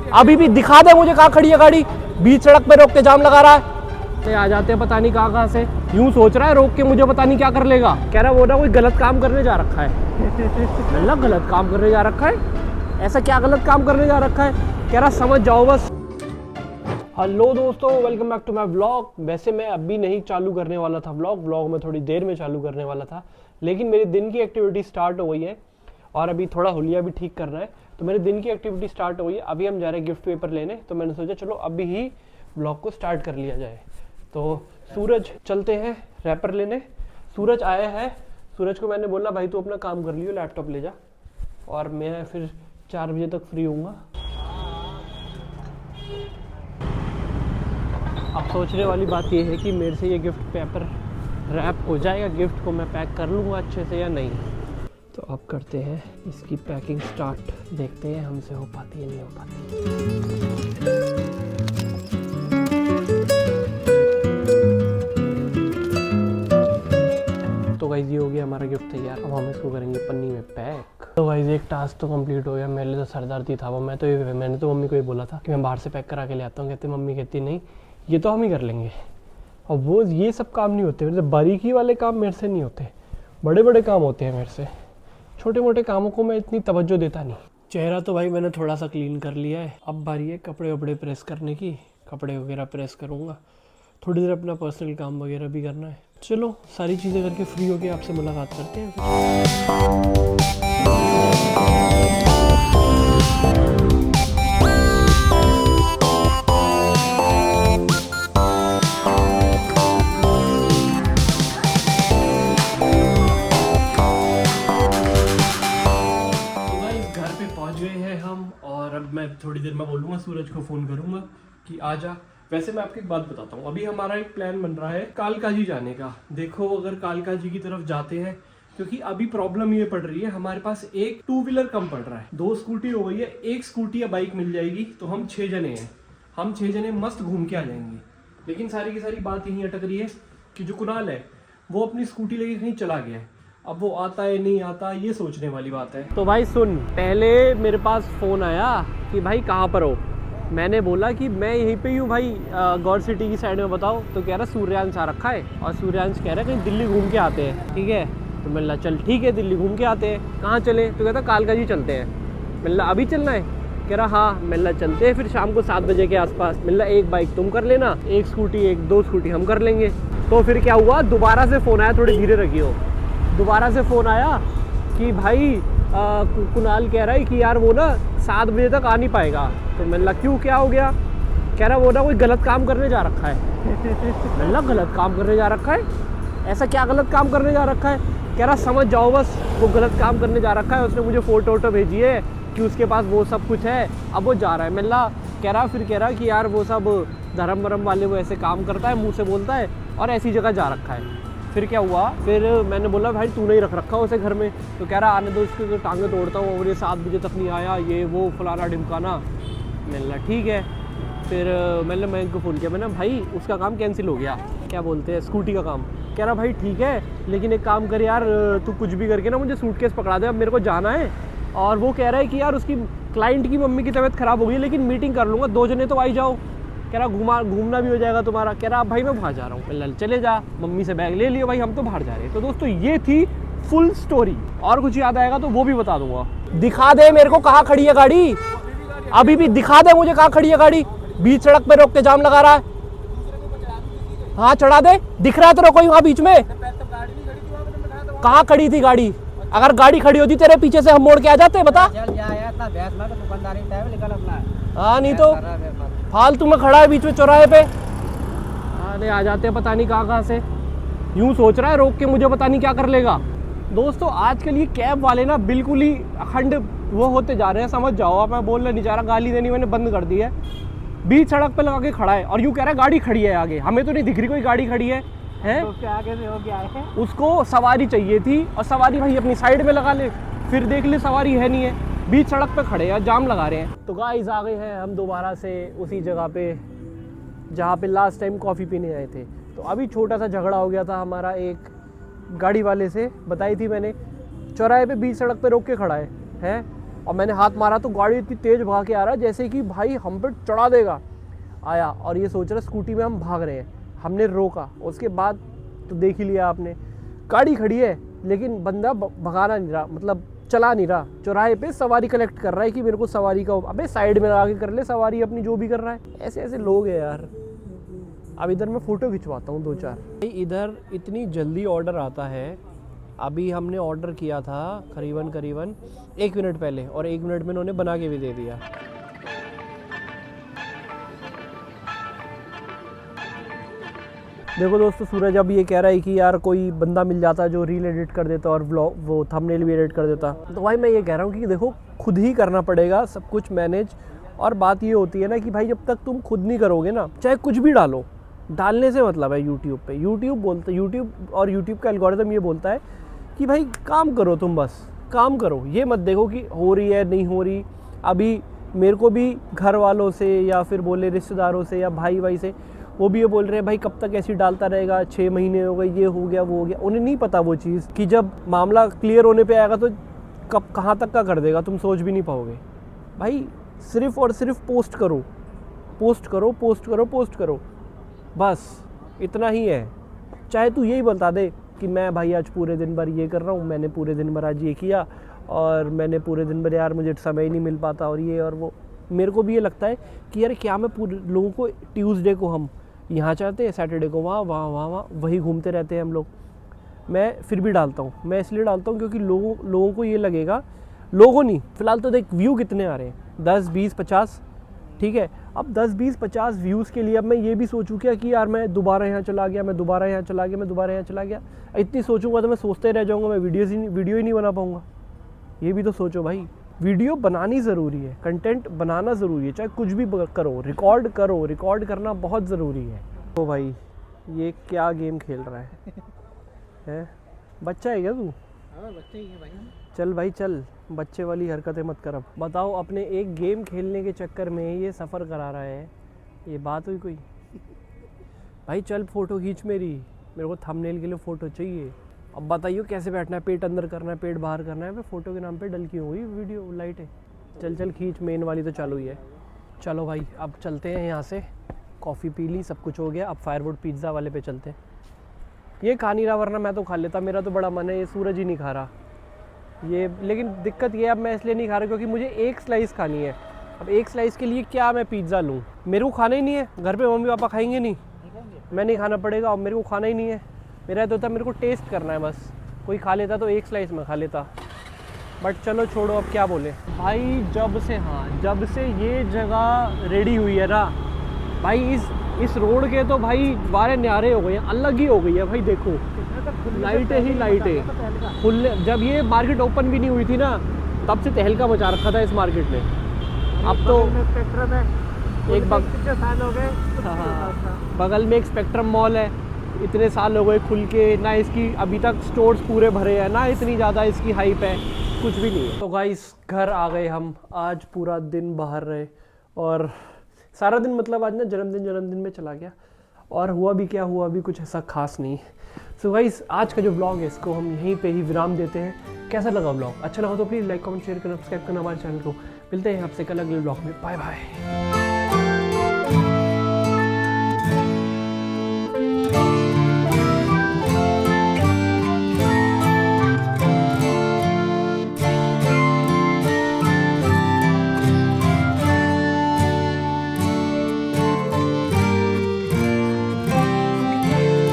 अभी भी दिखा दे मुझे कहाँ खड़ी है गाड़ी, बीच सड़क पे रोक के जाम लगा रहा है। आ जाते हैं पता नहीं कहाँ से, यूं सोच रहा है रोक के मुझे पता नहीं क्या कर लेगा। कह रहा वो ना कोई गलत काम करने जा रखा है। मतलब गलत काम करने जा रखा है, ऐसा क्या गलत काम करने जा रखा है, कह रहा समझ जाओ बस। हेलो दोस्तों, welcome back to my vlog. वैसे मैं अभी नहीं चालू करने वाला था व्लॉग में थोड़ी देर में चालू करने वाला था, लेकिन मेरी दिन की एक्टिविटी स्टार्ट हो गई है और अभी थोड़ा हुलिया भी ठीक करना है, तो मेरी दिन की एक्टिविटी स्टार्ट हो गई है। अभी हम जा रहे हैं गिफ्ट पेपर लेने, तो मैंने सोचा चलो अभी ही व्लॉग को स्टार्ट कर लिया जाए। तो सूरज चलते हैं रैपर लेने। सूरज आया है, सूरज को मैंने बोला भाई तू अपना काम कर लियो, लैपटॉप ले जा, और मैं फिर 4 बजे तक फ्री हूँगा। अब सोचने वाली बात यह है कि मेरे से ये गिफ्ट पेपर रैप हो जाएगा, गिफ्ट को मैं पैक कर लूँगा अच्छे से या नहीं। तो अब करते हैं इसकी पैकिंग स्टार्ट, देखते हैं हमसे हो पाती है नहीं हो पाती। तो गाइस ये हो गया हमारा गिफ्ट तैयार, अब हम इसको करेंगे पन्नी में पैक। तो गाइस एक टास्क तो कंप्लीट हो गया, मेरे लिए तो सरदर्दी था वो। मैंने तो मम्मी को ही बोला था कि मैं बाहर से पैक करा के ले आता हूँ, कहते मम्मी कहती नहीं ये तो हम ही कर लेंगे। और वो ये सब काम नहीं होते, मतलब बारीकी वाले काम मेरे से नहीं होते, बड़े बड़े काम होते हैं मेरे से, छोटे मोटे कामों को मैं इतनी तवज्जो देता नहीं। चेहरा तो भाई मैंने थोड़ा सा क्लीन कर लिया है, अब बारी है कपड़े वपड़े प्रेस करने की, कपड़े वगैरह प्रेस करूँगा, थोड़ी देर अपना पर्सनल काम वगैरह भी करना है। चलो सारी चीज़ें करके फ्री होके आपसे मुलाकात करते हैं। घर पे पहुंच गए हैं हम, और अब मैं थोड़ी देर में बोलूँगा, सूरज को फ़ोन करूँगा कि आ जा। वैसे मैं आपको एक बात बताता हूँ, अभी हमारा एक प्लान बन रहा है कालकाजी जाने का। देखो अगर कालकाजी की तरफ जाते हैं, क्योंकि अभी प्रॉब्लम ये पड़ रही है हमारे पास एक 2 व्हीलर कम पड़ रहा है, 2 स्कूटी हो गई है, एक स्कूटी या बाइक मिल जाएगी तो हम 6 जने हैं, हम 6 जने मस्त घूम के आ जाएंगे। लेकिन सारी की सारी बात यही अटक रही है कि जो कुणाल है वो अपनी स्कूटी लेके कहीं चला गया है, अब वो आता है नहीं आता ये सोचने वाली बात है। तो भाई सुन, पहले मेरे पास फ़ोन आया कि भाई कहाँ पर हो, मैंने बोला कि मैं यहीं पे ही हूँ भाई, गौर सिटी की साइड में बताओ। तो कह रहा सूर्यांश आ रखा है, और सूर्यांश कह रहा है कहीं दिल्ली घूम के आते हैं, ठीक है। तो मैंने कहा चल ठीक है दिल्ली घूम के आते हैं, कहाँ चले, तो कहता कालकाजी चलते हैं। मैंने कहा अभी चलना है, कह रहा हाँ। मैंने कहा चलते हैं फिर शाम को 7 बजे के आसपास। मैंने कहा एक बाइक तुम कर लेना, एक स्कूटी 2 स्कूटी हम कर लेंगे। तो फिर क्या हुआ, दोबारा से फ़ोन आया, थोड़ी धीरे रखियो, दोबारा से फ़ोन आया कि भाई कुणाल कह रहा है कि यार वो ना 7 बजे तक आ नहीं पाएगा। तो मैंने कहा क्यों, क्या हो गया, कह रहा वो ना कोई गलत काम करने जा रखा है। मैंने कहा गलत काम करने जा रखा है, ऐसा क्या गलत काम करने जा रखा है, कह रहा समझ जाओ बस वो गलत काम करने जा रखा है, उसने मुझे फ़ोटो वोटो भेजी है कि उसके पास वो सब कुछ है, अब वो जा रहा है। मैंने कहा कह रहा कि यार वो सब धर्म वरम वाले वो ऐसे काम करता है, मुँह से बोलता है और ऐसी जगह जा रखा है। फिर क्या हुआ, फिर मैंने बोला भाई तूने ही रख रखा उसे घर में, तो कह रहा आने दो इसके टांगे तोड़ता हूँ, और ये 7 बजे तक नहीं आया, ये वो फलाना ढिमकाना। मैंने कहा ठीक है। फिर मैंने मैं इनको फ़ोन किया, मैंने भाई उसका काम कैंसिल हो गया, क्या बोलते हैं स्कूटी का काम। कह रहा भाई ठीक है, लेकिन एक काम कर यार, तू कुछ भी करके ना मुझे सूटकेस पकड़ा दे, अब मेरे को जाना है। और वो कह रहा है कि यार उसकी क्लाइंट की मम्मी की तबीयत ख़राब हो गई, लेकिन मीटिंग कर लूँगा, 2 जने तो आ ही जाओ। कह रहा घूमना भी हो जाएगा तुम्हारा। कह रहा भाई मैं बाहर जा रहा हूँ। चले जा, मम्मी से बैग ले लियो भाई, हम तो बाहर जा रहे हैं। तो दोस्तों ये थी फुल स्टोरी, और कुछ याद आएगा तो वो भी बता दूंगा। दिखा दे मेरे को कहाँ खड़ी है गाड़ी, अभी भी दिखा दे मुझे कहाँ खड़ी है गाड़ी, बीच सड़क पे रोक के जाम लगा रहा है। हाँ चढ़ा दे, दिख रहा है तेरे कोई वहाँ बीच में, कहाँ खड़ी थी गाड़ी, अगर गाड़ी खड़ी होती तेरे पीछे से हम मोड़ के आ जाते, बता। हाँ नहीं तो फालतू में खड़ा है बीच में चौराहे पे, अरे आ जाते हैं पता नहीं कहाँ से, यूं सोच रहा है रोक के मुझे पता नहीं क्या कर लेगा। दोस्तों आजकल ये कैब वाले ना बिल्कुल ही अखंड वो होते जा रहे हैं, समझ जाओ आप, मैं बोलना नहीं चाह रहा, गाली देनी मैंने बंद कर दी है। बीच सड़क पे लगा के खड़ा है और यूं कह रहा है गाड़ी खड़ी है आगे, हमें तो नहीं दिख रही कोई गाड़ी खड़ी है। तो उसके आगे से हो गया है, उसको सवारी चाहिए थी, और सवारी भाई अपनी साइड में लगा ले, फिर देख ले सवारी है नहीं है, बीच सड़क पे खड़े हैं, जाम लगा रहे हैं। तो गाइस आ गए हैं हम दोबारा से उसी जगह पे जहाँ पे लास्ट टाइम कॉफ़ी पीने आए थे। तो अभी छोटा सा झगड़ा हो गया था हमारा एक गाड़ी वाले से, बताई थी मैंने, चौराहे पे बीच सड़क पे रोक के खड़ा है और मैंने हाथ मारा तो गाड़ी इतनी तेज़ भाग के आ रहा है जैसे कि भाई हम पे चढ़ा देगा। आया और ये सोच रहा स्कूटी में हम भाग रहे हैं, हमने रोका, उसके बाद तो देख ही लिया आपने, गाड़ी खड़ी है लेकिन बंदा भगाना नहीं रहा, मतलब चला नहीं रहा, चौराहे पे सवारी कलेक्ट कर रहा है कि मेरे को सवारी का, अबे साइड में आगे कर ले सवारी अपनी जो भी कर रहा है। ऐसे ऐसे लोग हैं यार। अब इधर मैं फ़ोटो खिंचवाता हूँ 2-4। इधर इतनी जल्दी ऑर्डर आता है। अभी हमने ऑर्डर किया था करीबन 1 मिनट पहले और 1 मिनट में उन्होंने बना के भी दे दिया। देखो दोस्तों, सूरज अब ये कह रहा है कि यार कोई बंदा मिल जाता जो रील एडिट कर देता और व्लॉग वो थंबनेल भी एडिट कर देता। तो भाई मैं ये कह रहा हूँ कि देखो खुद ही करना पड़ेगा सब कुछ मैनेज। और बात ये होती है ना कि भाई जब तक तुम खुद नहीं करोगे ना, चाहे कुछ भी डालो, डालने से मतलब है यूट्यूब पे, यूट्यूब और यूट्यूब का एल्गोरिथम ये बोलता है कि भाई काम करो, तुम बस काम करो, ये मत देखो कि हो रही है नहीं हो रही। अभी मेरे को भी घर वालों से या फिर बोले रिश्तेदारों से या भाई से, वो भी ये बोल रहे हैं भाई कब तक ऐसे डालता रहेगा, 6 महीने हो गए, ये हो गया वो हो गया। उन्हें नहीं पता वो चीज़ कि जब मामला क्लियर होने पे आएगा तो कब कहाँ तक का कर देगा, तुम सोच भी नहीं पाओगे। भाई सिर्फ़ और सिर्फ पोस्ट करो, पोस्ट करो, पोस्ट करो, पोस्ट करो, बस इतना ही है। चाहे तू यही बता दे कि मैं भाई आज पूरे दिन भर ये कर रहा हूँ, मैंने पूरे दिन भर आज ये किया और मैंने पूरे दिन भर यार मुझे समय ही नहीं मिल पाता और ये और वो। मेरे को भी ये लगता है कि यार क्या मैं पूरे लोगों को ट्यूसडे को हम यहाँ चाहते हैं, सैटरडे को वहाँ वही घूमते रहते हैं हम लोग। मैं फिर भी डालता हूँ, मैं इसलिए डालता हूँ क्योंकि लोगों को ये लगेगा, लोगों नहीं, फ़िलहाल तो देख व्यू कितने आ रहे हैं, 10, 20, 50, ठीक है। अब 10, 20, 50 व्यूज़ के लिए अब मैं ये भी सोचूँ क्या कि यार मैं दोबारा यहाँ चला गया, मैं दोबारा यहाँ चला गया, मैं दोबारा यहाँ चला गया। इतनी सोचूंगा तो मैं सोचते रह जाऊँगा, मैं वीडियो ही नहीं बना पाऊँगा। ये भी तो सोचो भाई, वीडियो बनानी ज़रूरी है, कंटेंट बनाना ज़रूरी है, चाहे कुछ भी करो, रिकॉर्ड करना बहुत ज़रूरी है। तो भाई ये क्या गेम खेल रहा है बच्चा है क्या तू? हाँ बच्चे ही है भाई। चल भाई चल, बच्चे वाली हरकतें मत कर। अब बताओ, अपने एक गेम खेलने के चक्कर में ये सफ़र करा रहा है, ये बात हुई कोई? भाई चल फ़ोटो खींच मेरे को थंबनेल के लिए फ़ोटो चाहिए। अब बताइए कैसे बैठना है, पेट अंदर करना है, पेट बाहर करना है, फिर फ़ोटो के नाम पे डल क्यों हुई वीडियो लाइट है। चल खींच, मेन वाली तो चालू ही है। चलो भाई अब चलते हैं यहाँ से, कॉफ़ी पी ली, सब कुछ हो गया, अब फायरवुड पिज़्ज़ा वाले पे चलते हैं। ये खा नहीं रहा, वरना मैं तो खा लेता, मेरा तो बड़ा मन है, ये सूरज ही नहीं खा रहा ये। लेकिन दिक्कत ये अब मैं इसलिए नहीं खा रहा क्योंकि मुझे एक स्लाइस खानी है। अब एक स्लाइस के लिए क्या मैं पिज़्ज़ा लूँ? मेरे को खाना ही नहीं है, घर पे मम्मी पापा खाएंगे नहीं, मैं नहीं खाना पड़ेगा, और मेरे को खाना ही नहीं है। मेरा तो होता मेरे को टेस्ट करना है बस, कोई खा लेता तो एक स्लाइस में खा लेता, बट चलो छोड़ो, अब क्या बोले भाई। जब से ये जगह रेडी हुई है ना भाई, इस रोड के तो भाई बारे न्यारे हो गए हैं, अलग ही हो गई है भाई। देखो लाइटें ही लाइटें फुल। जब ये मार्केट ओपन भी नहीं हुई थी ना, तब से तहलका मचा रखा था इस मार्केट ने। अब तो एक कितने साल हो गए, बगल में एक स्पेक्ट्रम मॉल है, इतने साल हो गए खुल के, ना इसकी अभी तक स्टोर्स पूरे भरे हैं, ना इतनी ज़्यादा इसकी हाइप है, कुछ भी नहीं है। तो गाइस घर आ गए हम, आज पूरा दिन बाहर रहे और सारा दिन, मतलब आज ना जन्मदिन में चला गया और हुआ भी क्या, हुआ भी कुछ ऐसा खास नहीं। सो गाइस आज का जो ब्लॉग है इसको हम यहीं पे ही विराम देते हैं। कैसा लगा ब्लॉग? अच्छा लगा तो प्लीज़ लाइक कमेंट शेयर करना, सब्सक्राइब करना हमारे चैनल को। मिलते हैं आपसे कल अगले ब्लॉग में। Bye bye.